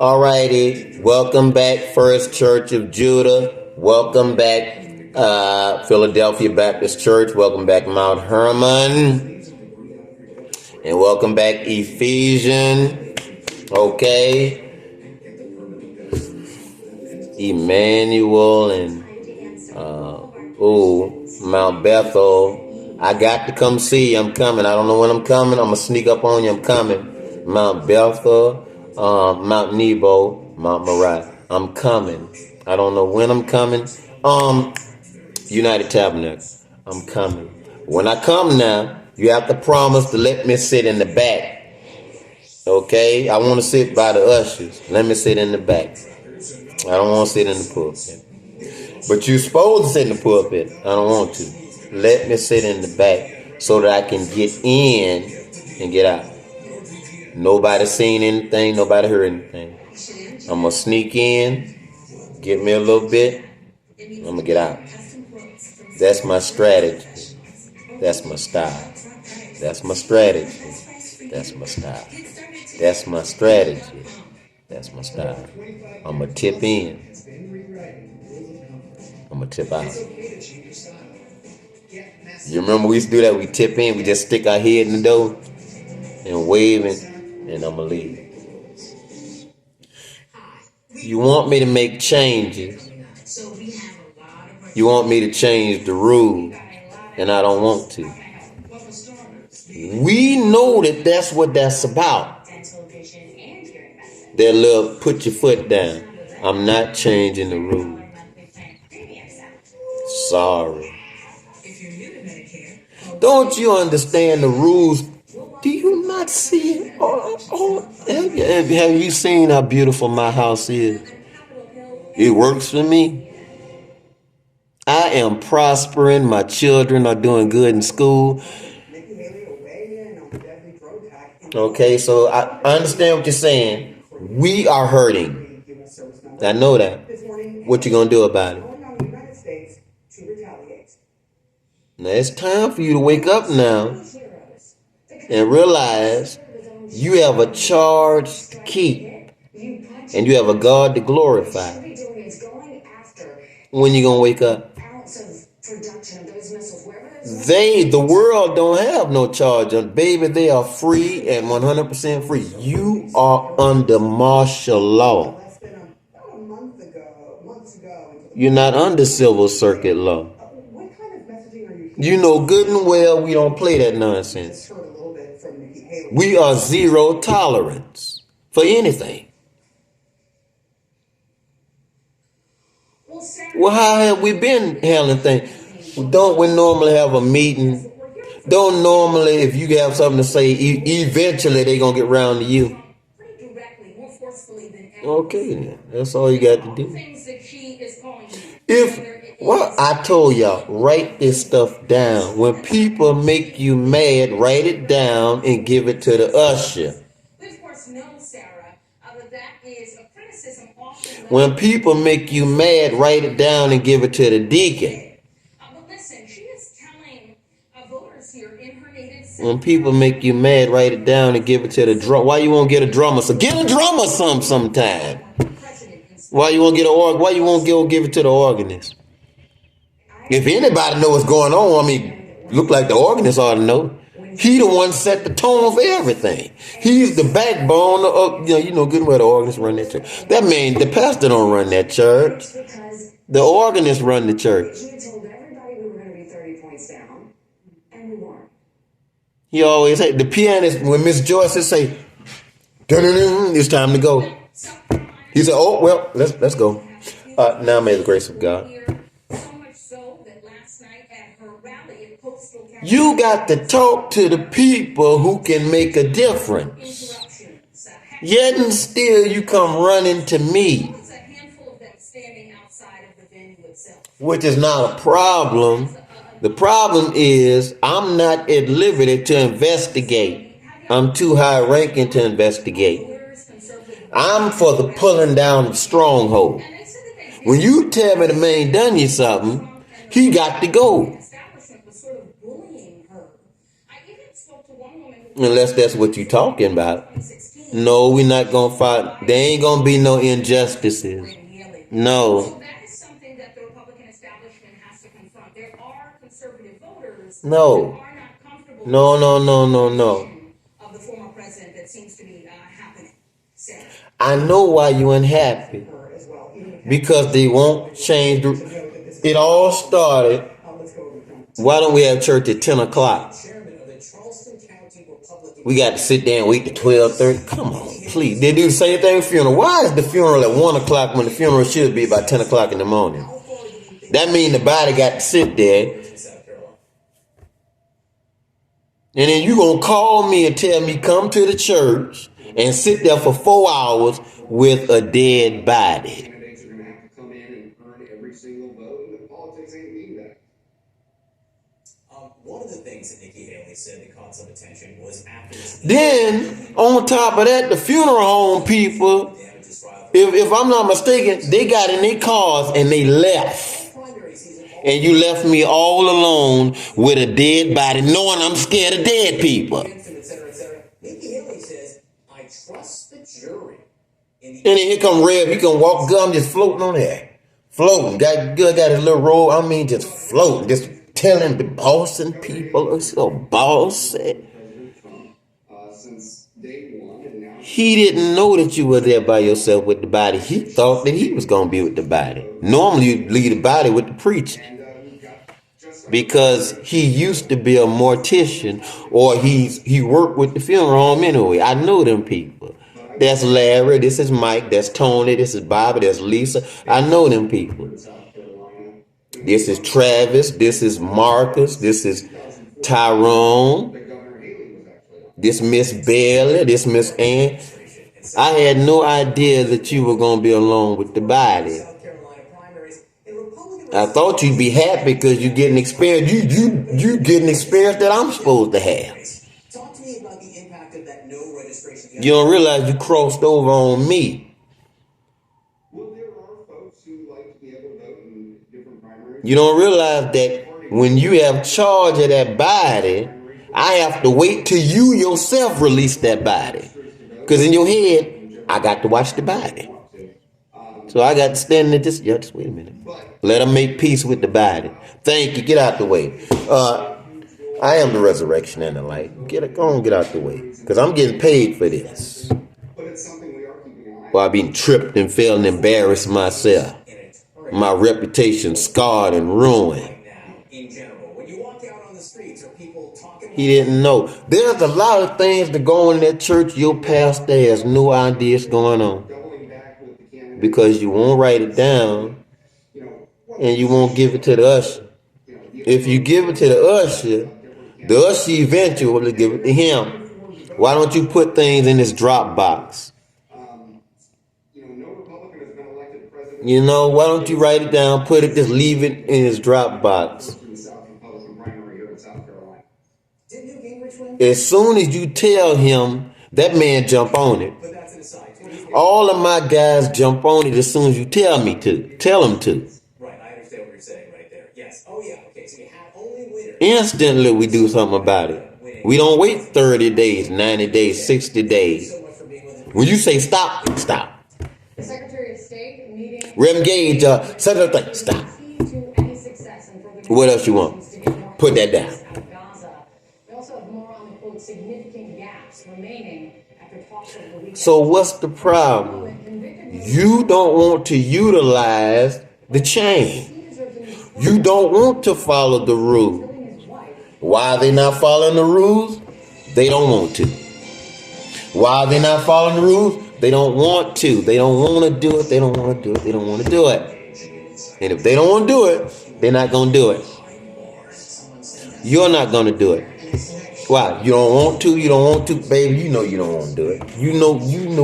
Alrighty, welcome back, First Church of Judah. Welcome back, Philadelphia Baptist Church. Welcome back, Mount Hermon. And welcome back, Ephesians. Okay. Emmanuel and, Mount Bethel. I got to come see you. I'm coming. I don't know when I'm coming. I'm going to sneak up on you. I'm coming. Mount Bethel. Mount Nebo, Mount Moriah. I'm coming. I don't know when I'm coming. United Tabernacle. I'm coming. When I come now, you have to promise to let me sit in the back. Okay? I want to sit by the ushers. Let me sit in the back. I don't want to sit in the pulpit. But you're supposed to sit in the pulpit. I don't want to. Let me sit in the back so that I can get in and get out. Nobody seen anything. Nobody heard anything. I'm going to sneak in, get me a little bit. I'm going to get out. That's my strategy. That's my style. That's my strategy. That's my style. That's my strategy. That's my style. I'm going to tip in. I'm going to tip out. You remember we used to do that? We tip in. We just stick our head in the door and wave and I'm going to leave. You want me to make changes. You want me to change the rule, and I don't want to. We know that that's what that's about. That little put your foot down. I'm not changing the rule. Sorry. Don't you understand the rules? Do you not see it? Have you seen how beautiful my house is? It works for me. I am prospering. My children are doing good in school. Okay, so I understand what you're saying. We are hurting. I know that. What you gonna do about it? Now it's time for you to wake up now and realize you have a charge to keep and you have a God to glorify. When you gonna wake up? The world don't have no charge on. Baby, they are free and 100% free. You are under martial law. You're not under civil circuit law. You know good and well we don't play that nonsense. We are zero tolerance for anything. Well, how have we been handling things? Don't we normally have a meeting? Don't normally, if you have something to say, eventually they're going to get around to you. Okay, then. That's all you got to do. I told y'all, write this stuff down. When people make you mad, write it down and give it to the usher. When people make you mad, write it down and give it to the deacon. When people make you mad, write it down and give it to the drum. Why you won't get a drummer? So get a drummer sometime. Why you won't get an organ? Why you won't give it to the organist? If anybody know what's going on, I mean, look like the organist ought to know. He the one set the tone for everything. He's the backbone of, you know good well the organist run that church. That means the pastor don't run that church. The organist run the church. He always say, the pianist, when Miss Joyce would say, it's time to go. He said, oh, well, let's go. Now may the grace of God. You got to talk to the people who can make a difference. Yet and still you come running to me. Which is not a problem. The problem is I'm not at liberty to investigate. I'm too high ranking to investigate. I'm for the pulling down of stronghold. When you tell me the man done you something, he got to go. Unless that's what you're talking about. No, we're not gonna fight. There ain't gonna be no injustices. No. No. No, no, no, no, no. I know why you unhappy. Because they won't change. It all started. Why don't we have church at 10 o'clock? We got to sit there and wait to 12:30. Come on, please. They do the same thing with funeral. Why is the funeral at 1 o'clock when the funeral should be about 10 o'clock in the morning? That means the body got to sit there. And then you going to call me and tell me come to the church and sit there for 4 hours with a dead body. One of the things that Nikki Haley said that caught some attention was after this. Then, on top of that, the funeral home people, if I'm not mistaken, they got in their cars and they left. And you left me all alone with a dead body, knowing I'm scared of dead people. Nikki Haley says, I trust the jury. And then here come Rev, he can walk good, I'm just floating on there. Floating. Got his little roll, I mean just floating, just telling the bossing people, it's so bossy. He didn't know that you were there by yourself with the body. He thought that he was going to be with the body. Normally you leave the body with the preacher. Because he used to be a mortician, or he worked with the funeral home anyway. I know them people. That's Larry, this is Mike, that's Tony, this is Bobby, that's Lisa. I know them people. This is Travis, this is Marcus, this is Tyrone, this Miss Bailey, this Miss Ann. I had no idea that you were going to be alone with the body. I thought you'd be happy because you're getting experience. You getting experience that I'm supposed to have. Talk to me about the impact of that no registration. You don't realize you crossed over on me. Well, there are folks who like to be able to vote in different primaries. You don't realize that when you have charge of that body, I have to wait till you yourself release that body. Because in your head, I got to watch the body. So I got to stand there just wait a minute. Let them make peace with the body. Thank you. Get out the way. I am the resurrection and the light. Go on, get out the way. Because I'm getting paid for this. While being tripped and fell and embarrassed myself. My reputation scarred and ruined. He didn't know. There's a lot of things that go in that church your pastor has no idea is going on. Because you won't write it down and you won't give it to the usher. If you give it to the usher eventually will give it to him. Why don't you put things in this drop box? You know, why don't you write it down, put it, just leave it in his drop box. As soon as you tell him, that man jump on it. All of my guys jump on it as soon as you tell me to. Tell them to. Right, I understand what you're saying right there. Yes. Oh, yeah. Okay, so you have only winners. Instantly, we do something about it. We don't wait 30 days, 90 days, 60 days. When you say stop, stop. The Secretary of State meeting. Rem Gage, set it up, stop. What else you want? Put that down. We also have more on the quote significant gaps remaining. So what's the problem? You don't want to utilize the chain. You don't want to follow the rule. Why are they not following the rules? They don't want to. Why are they not following the rules? They don't want to. They don't want to do it. They don't want to do it. They don't want to do it. And if they don't want to do it, they're not going to do it. You're not going to do it. Why? You don't want to? You don't want to? Baby, you know you don't want to do it. You know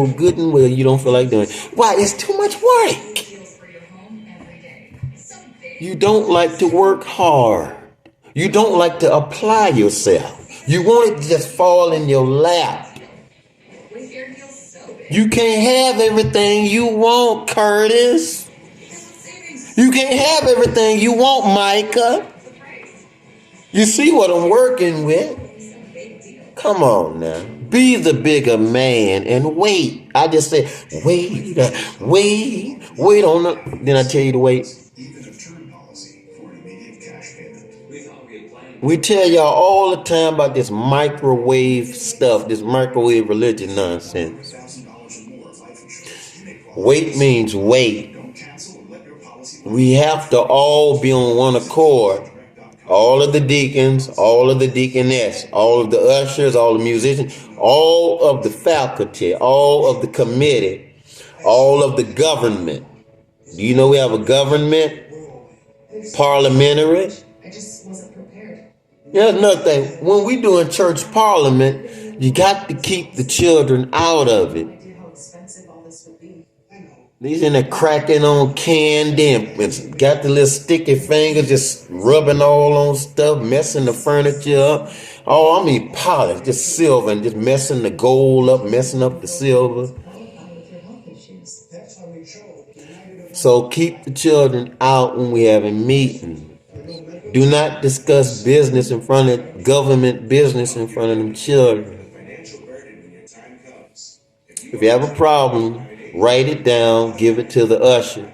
good and well you don't feel like doing it. Why? It's too much work. You don't like to work hard. You don't like to apply yourself. You want it to just fall in your lap. You can't have everything you want, Curtis. You can't have everything you want, Micah. You see what I'm working with? Come on now. Be the bigger man and wait. I just said, wait on the. Then I tell you to wait. Even a term policy for an immediate cash payment. We thought we had planned. We tell y'all all the time about this microwave stuff, this microwave religion nonsense. $1,000 or more of life insurance. You may qualify. Wait means wait. Don't cancel and let your policy We have to all be on one accord. All of the deacons, all of the deaconess, all of the ushers, all the musicians, all of the faculty, all of the committee, all of the government. Do you know we have a government? Parliamentary? I just wasn't prepared. There's another thing. When we doing church parliament, you got to keep the children out of it. No idea how expensive all this would be. These in there cracking on candy and got the little sticky fingers just rubbing all on stuff, messing the furniture up. Oh, I mean polish, just silver and just messing the gold up, messing up the silver. Qualify with your health issues. That's how we show United of So keep the children out when we have a meeting. Do not discuss business in front of government business in front of them children. financial burden when your time comes. If you have a problem, write it down, give it to the usher.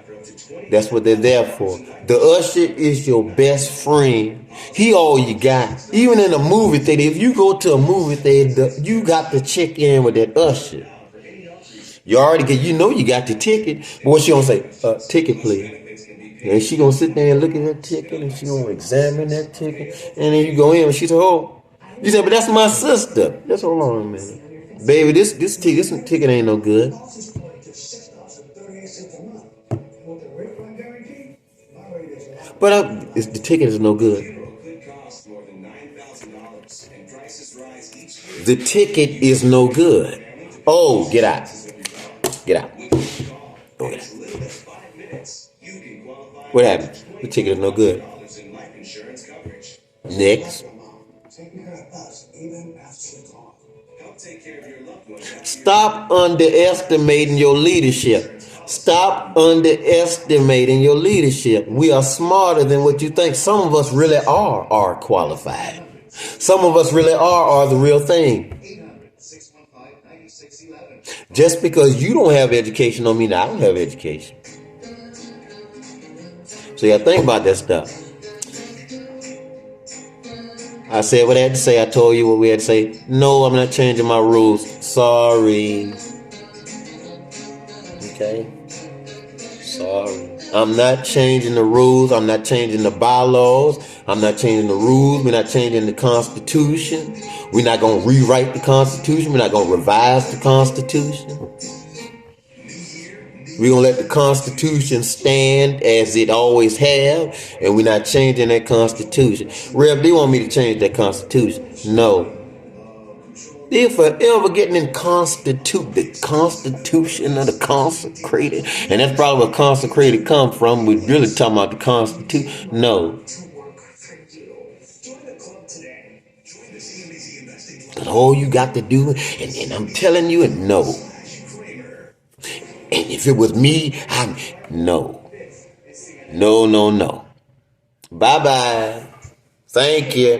That's what they're there for. The usher is your best friend. He all you got. Even in a movie theater, if you go to a movie theater, you got to check in with that usher. You already get, you know you got the ticket. But what she gonna say? Ticket, please. And she gonna sit there and look at that ticket, and she gonna examine that ticket. And then you go in, and she say, "Oh," you say, "But that's my sister." Just hold on a minute, baby. This ticket ain't no good. This point to $6.38 a month. With the refund guarantee, my rate is But the ticket is no good. could cost more than $9,000 and prices rise each year. The ticket is no good. Oh, get out. Get out. Go get out. Little as 5 minutes, you can qualify What happened? The ticket is no good. in life insurance coverage. Next. Taking care of us even after the call. Help take care of your loved ones after Stop underestimating your leadership. Stop underestimating your leadership. We are smarter than what you think. Some of us really are qualified. Some of us really are the real thing. 800-615-9611. Just because you don't have education don't mean I don't have education. So you gotta think about that stuff. I said what I had to say. I told you what we had to say. No, I'm not changing my rules. Sorry. Okay? Sorry. I'm not changing the rules. I'm not changing the bylaws. I'm not changing the rules. We're not changing the Constitution. We're not going to rewrite the Constitution. We're not going to revise the Constitution. We're going to let the Constitution stand as it always have, and we're not changing that Constitution. Rev, they want me to change that Constitution. No. They're forever getting in the Constitution of the consecrated. And that's probably where consecrated come from. We're really talking about the Constitution. No. Because all you got to do, and I'm telling you, no. And if it was me, no. No. Bye-bye. Thank you.